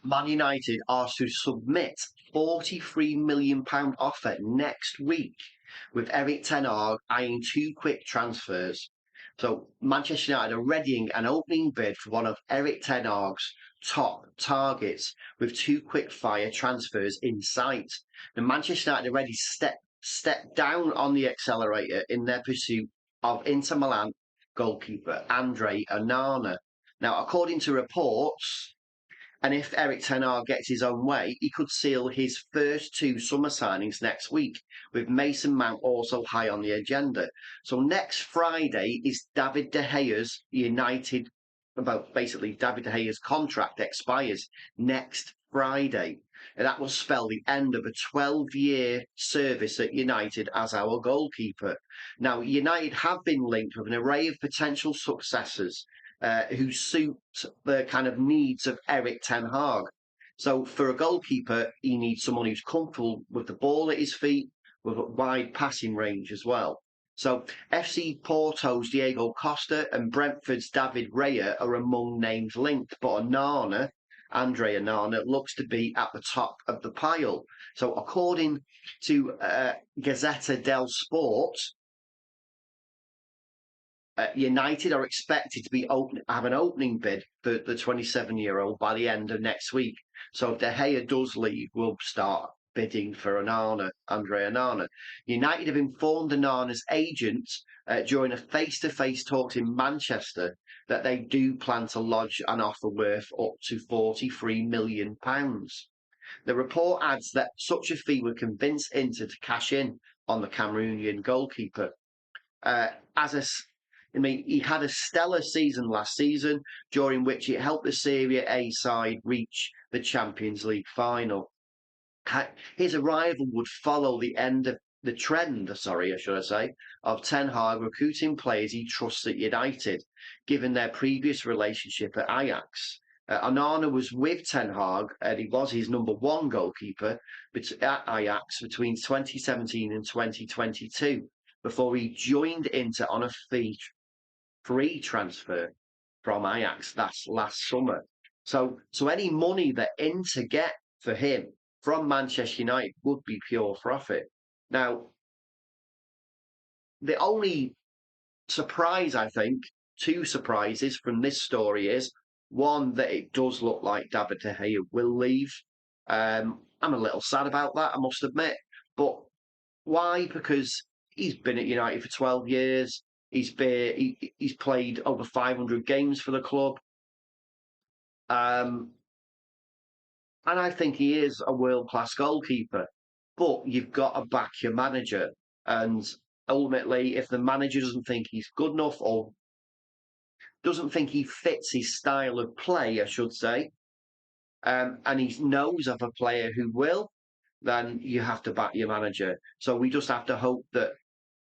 Man United are to submit £43 million offer next week, with Erik Ten Hag eyeing two quick transfers. So Manchester United are readying an opening bid for one of Erik Ten Hag's top targets, with two quick fire transfers in sight. The Manchester United are ready to step down on the accelerator in their pursuit of Inter Milan goalkeeper Andre Onana. Now, according to reports, and if Erik Ten Hag gets his own way, he could seal his first two summer signings next week, with Mason Mount also high on the agenda. So next Friday is David De Gea's United, basically David De Gea's contract expires next Friday. And that will spell the end of a 12-year service at United as our goalkeeper. Now, United have been linked with an array of potential successors who suit the kind of needs of Erik Ten Hag. So for a goalkeeper, he needs someone who's comfortable with the ball at his feet, with a wide passing range as well. So FC Porto's Diogo Costa and Brentford's David Raya are among names linked, but Andre Onana looks to be at the top of the pile. So according to Gazzetta dello Sport, United are expected to have an opening bid for the 27-year-old by the end of next week. So if De Gea does leave, we'll start bidding for Andre Onana. United have informed Onana's agent during a face-to-face talks in Manchester that they do plan to lodge an offer worth up to £43 million. The report adds that such a fee would convince Inter to cash in on the Cameroonian goalkeeper. He had a stellar season last season, during which it helped the Serie A side reach the Champions League final. His arrival would follow the trend, of Ten Hag recruiting players he trusts at United, given their previous relationship at Ajax. Onana was with Ten Hag, and he was his number one goalkeeper at Ajax between 2017 and 2022, before he joined Inter on a free transfer from Ajax. That's last summer. So any money that Inter get for him from Manchester United would be pure profit. Now, the only surprise, I think, two surprises from this story is, one, that it does look like David De Gea will leave. I'm a little sad about that, I must admit. But why? Because he's been at United for 12 years. He's played over 500 games for the club. And I think he is a world-class goalkeeper. But you've got to back your manager. And ultimately, if the manager doesn't think he's good enough, or doesn't think he fits his style of play, I should say, and he knows of a player who will, then you have to back your manager. So we just have to hope that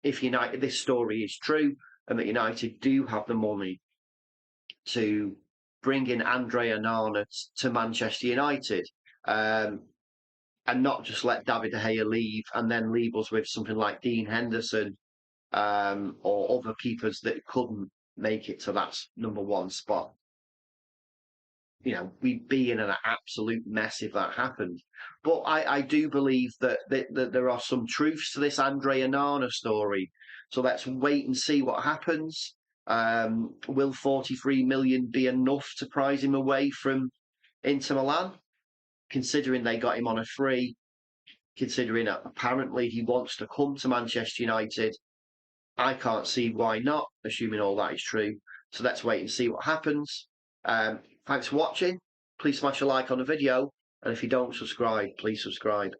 if this story is true, and that United do have the money to bring in Andre Onana to Manchester United, and not just let David De Gea leave and then leave us with something like Dean Henderson, or other keepers that couldn't make it to that number one spot. We'd be in an absolute mess if that happened. But I do believe that there are some truths to this Andre Onana story. So let's wait and see what happens. Will 43 million be enough to prize him away from Inter Milan, considering they got him on a free, considering that apparently he wants to come to Manchester United? I can't see why not, assuming all that is true. So let's wait and see what happens. Thanks for watching. Please smash a like on the video. And if you don't subscribe, please subscribe.